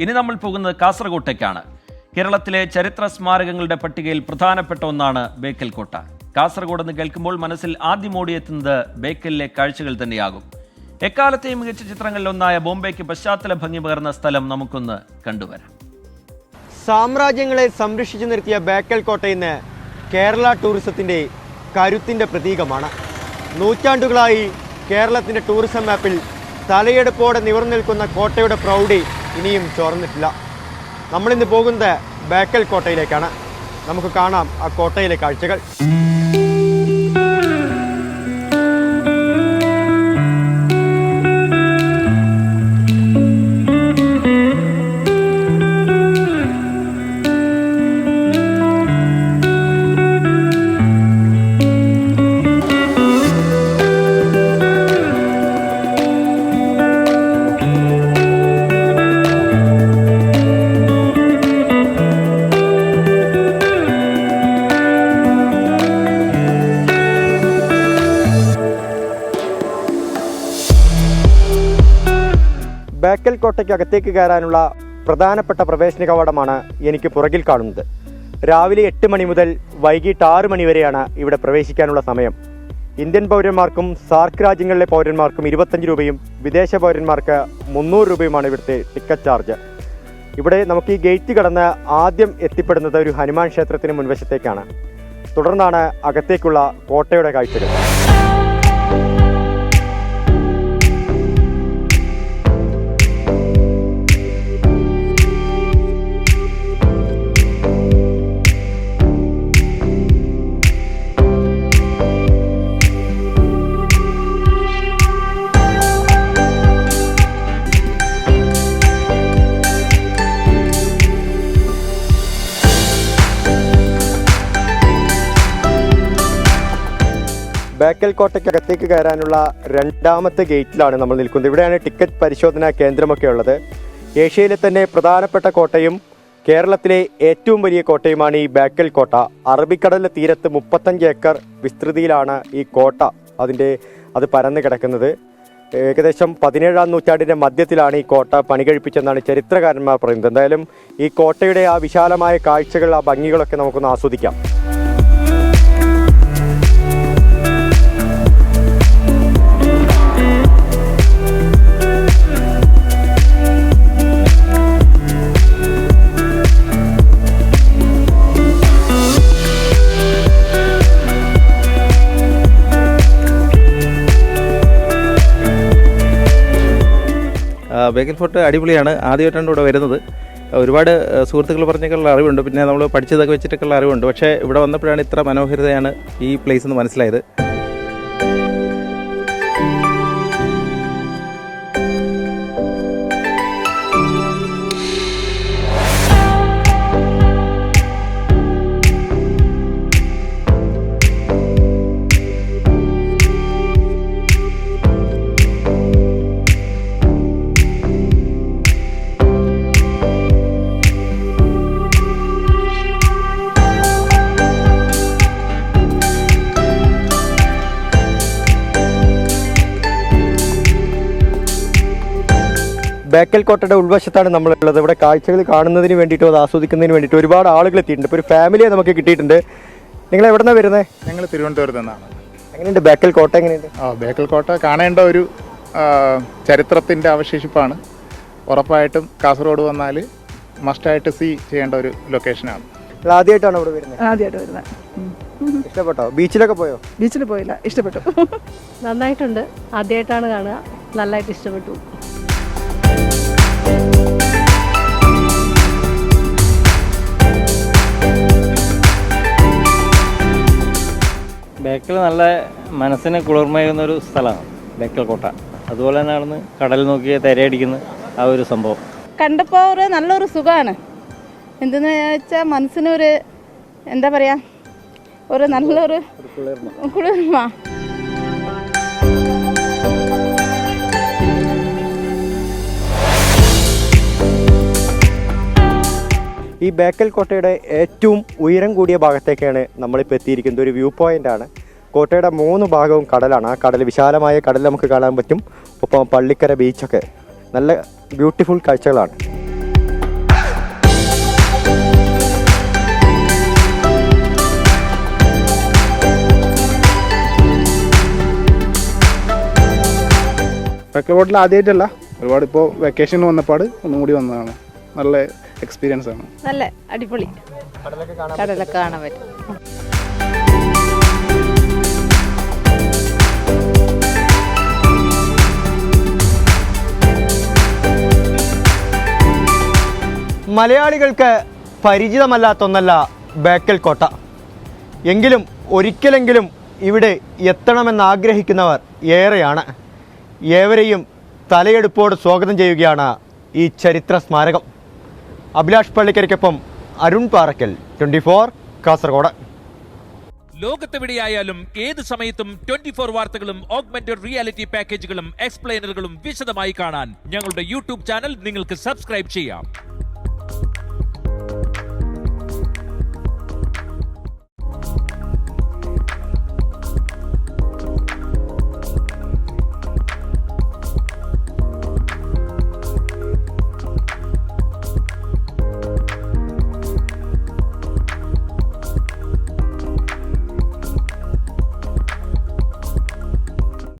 ഇനി നമ്മൾ പോകുന്നത് കാസർഗോട്ടേക്കാണ്. കേരളത്തിലെ ചരിത്ര സ്മാരകങ്ങളുടെ പട്ടികയിൽ പ്രധാനപ്പെട്ട ഒന്നാണ് ബേക്കൽ കോട്ട. കാസർഗോഡ് എന്ന് കേൾക്കുമ്പോൾ മനസ്സിൽ ആദ്യം ഓടിയെത്തുന്നത് ബേക്കലിലെ കാഴ്ചകൾ തന്നെയാകും. എക്കാലത്തെയും മികച്ച ചിത്രങ്ങളിലൊന്നായ ബോംബെക്ക് പശ്ചാത്തല ഭംഗി പകർന്ന സ്ഥലം നമുക്കൊന്ന് കണ്ടുവരാം. സാമ്രാജ്യങ്ങളെ സംരക്ഷിച്ചു നിർത്തിയ ബേക്കൽ കോട്ട ഇന്ന് കേരള ടൂറിസത്തിൻ്റെ കരുത്തിൻ്റെ പ്രതീകമാണ്. നൂറ്റാണ്ടുകളായി കേരളത്തിൻ്റെ ടൂറിസം മാപ്പിൽ തലയെടുപ്പോടെ നിവർന്നു നിൽക്കുന്ന കോട്ടയുടെ പ്രൗഢി ഇനിയും ചോർന്നിട്ടില്ല. നമ്മളിന്ന് പോകുന്നത് ബേക്കൽ കോട്ടയിലേക്കാണ്. നമുക്ക് കാണാം ആ കോട്ടയിലെ കാഴ്ചകൾ. ബേക്കൽ കോട്ടയ്ക്ക് അകത്തേക്ക് കയറാനുള്ള പ്രധാനപ്പെട്ട പ്രവേശന കവാടമാണ് എനിക്ക് പുറകിൽ കാണുന്നത്. രാവിലെ 8 മണി മുതൽ വൈകിട്ട് 6 മണി വരെയാണ് ഇവിടെ പ്രവേശിക്കാനുള്ള സമയം. ഇന്ത്യൻ പൗരന്മാർക്കും സാർക്ക് രാജ്യങ്ങളിലെ പൗരന്മാർക്കും 25 രൂപയും വിദേശ പൗരന്മാർക്ക് 300 രൂപയുമാണ് ഇവിടുത്തെ ടിക്കറ്റ് ചാർജ്. ഇവിടെ നമുക്ക് ഈ ഗേറ്റ് കടന്ന് ആദ്യം എത്തിപ്പെടുന്നത് ഒരു ഹനുമാൻ ക്ഷേത്രത്തിന് മുൻവശത്തേക്കാണ്. തുടർന്നാണ് അകത്തേക്കുള്ള കോട്ടയുടെ കാഴ്ചകൾ. ബേക്കൽ കോട്ടയ്ക്കകത്തേക്ക് കയറാനുള്ള രണ്ടാമത്തെ ഗേറ്റിലാണ് നമ്മൾ നിൽക്കുന്നത്. ഇവിടെയാണ് ടിക്കറ്റ് പരിശോധനാ കേന്ദ്രമൊക്കെ ഉള്ളത്. ഏഷ്യയിലെ തന്നെ പ്രധാനപ്പെട്ട കോട്ടയും കേരളത്തിലെ ഏറ്റവും വലിയ കോട്ടയുമാണ് ഈ ബേക്കൽ കോട്ട. അറബിക്കടലിലെ തീരത്ത് 35 ഏക്കർ വിസ്തൃതിയിലാണ് ഈ കോട്ട അത് പരന്നു കിടക്കുന്നത്. ഏകദേശം 17-ാം നൂറ്റാണ്ടിൻ്റെ മധ്യത്തിലാണ് ഈ കോട്ട പണി കഴിപ്പിച്ചെന്നാണ് ചരിത്രകാരന്മാർ പറയുന്നത്. എന്തായാലും ഈ കോട്ടയുടെ ആ വിശാലമായ കാഴ്ചകൾ, ആ ഭംഗികളൊക്കെ നമുക്കൊന്ന് ആസ്വദിക്കാം. ബേക്കൽ ഫോർട്ട് അടിപൊളിയാണ്. ആദ്യമായിട്ടാണ് ഇവിടെ വരുന്നത്. ഒരുപാട് സുഹൃത്തുക്കൾ പറഞ്ഞൊക്കെയുള്ള അറിവുണ്ട്, പിന്നെ നമ്മൾ പഠിച്ചതൊക്കെ വെച്ചിട്ടൊക്കെയുള്ള അറിവുണ്ട്. പക്ഷേ ഇവിടെ വന്നപ്പോഴാണ് ഇത്ര മനോഹരിതയാണ് ഈ പ്ലേസ് എന്ന് മനസ്സിലായത്. ബേക്കൽ കോട്ടയുടെ ഉൾവശത്താണ് നമ്മളുള്ളത്. ഇവിടെ കാഴ്ചകൾ കാണുന്നതിന് വേണ്ടിയിട്ടും അത് ആസ്വദിക്കുന്നതിന് വേണ്ടിയിട്ട് ഒരുപാട് ആളുകൾ എത്തിയിട്ടുണ്ട്. ഇപ്പോൾ ഒരു ഫാമിലിയെ നമുക്ക് കിട്ടിയിട്ടുണ്ട്. നിങ്ങൾ എവിടെ നിന്നാണ് വരുന്നത്? ഞങ്ങൾ തിരുവനന്തപുരത്ത് നിന്നാണ്. എങ്ങനെയുണ്ട് ബേക്കൽ കോട്ട? എങ്ങനെയുണ്ട്? ബേക്കൽ കോട്ട കാണേണ്ട ഒരു ചരിത്രത്തിൻ്റെ അവശേഷിപ്പാണ്. ഉറപ്പായിട്ടും കാസർഗോഡ് വന്നാൽ മസ്റ്റായിട്ട് ചെയ്യേണ്ട ഒരു ലൊക്കേഷനാണ്. ആദ്യമായിട്ടാണ് ഇവിടെ വരുന്നത്? ആദ്യമായിട്ട് വരുന്നത്. ഇഷ്ടപ്പെട്ടോ? ബീച്ചിലൊക്കെ പോയോ? ബീച്ചിൽ പോയില്ല, ഇഷ്ടപ്പെട്ടു. നന്നായിട്ടുണ്ട്. ആദ്യമായിട്ടാണ് കാണുക, നന്നായിട്ട് ഇഷ്ടപ്പെട്ടു. ബേക്കൽ നല്ല മനസ്സിന് കുളിർമയുന്നൊരു സ്ഥലമാണ് ബേക്കൽ കോട്ട. അതുപോലെ തന്നെയാണ് കടൽ നോക്കിയ തിരയടിക്കുന്ന ആ ഒരു സംഭവം കണ്ടപ്പോൾ ഒരു നല്ലൊരു സുഖമാണ്. എന്തെന്ന് വെച്ചാൽ മനസ്സിനൊരു എന്താ പറയുക, ഒരു നല്ലൊരു കുളിർമ. ഈ ബേക്കൽ കോട്ടയുടെ ഏറ്റവും ഉയരം കൂടിയ ഭാഗത്തേക്കാണ് നമ്മളിപ്പോൾ എത്തിയിരിക്കുന്നത്. ഒരു വ്യൂ പോയിൻ്റാണ്. കോട്ടയുടെ 3 ഭാഗവും കടലാണ്. ആ കടൽ, വിശാലമായ കടൽ നമുക്ക് കാണാൻ പറ്റും. ഒപ്പം പള്ളിക്കര ബീച്ചൊക്കെ നല്ല ബ്യൂട്ടിഫുൾ കാഴ്ചകളാണ്. ബേക്കൽ കോട്ടയിൽ ആദ്യമായിട്ടല്ല, ഒരുപാട് ഇപ്പോൾ വെക്കേഷനിൽ വന്നപ്പാട് ഒന്നും കൂടി വന്നതാണ്. നല്ല എക്സ്പീരിയൻസ് ആണ്. നല്ല അടിപൊളി, കടലൊക്കെ കാണാൻ പറ്റും. മലയാളികൾക്ക് പരിചിതമല്ലാത്തൊന്നല്ല ബേക്കൽ കോട്ട. എങ്കിലും ഒരിക്കലെങ്കിലും ഇവിടെ എത്തണമെന്നാഗ്രഹിക്കുന്നവർ ഏറെയാണ്. ഏവരെയും തലയെടുപ്പോട് സ്വാഗതം ചെയ്യുകയാണ് ഈ ചരിത്ര സ്മാരകം. അഭിലാഷ് പള്ളിക്കരയ്ക്കൊപ്പം അരുൺ പാറക്കൽ, 24 കാസർഗോഡ്. ലോകത്തെവിടെയായാലും ഏത് സമയത്തും 24 വാർത്തകളും ഓഗ്മെന്റഡ് റിയാലിറ്റി പാക്കേജുകളും എക്സ്പ്ലെയിനറുകളും വിശദമായി കാണാൻ ഞങ്ങളുടെ യൂട്യൂബ് ചാനൽ നിങ്ങൾക്ക് സബ്സ്ക്രൈബ് ചെയ്യാം.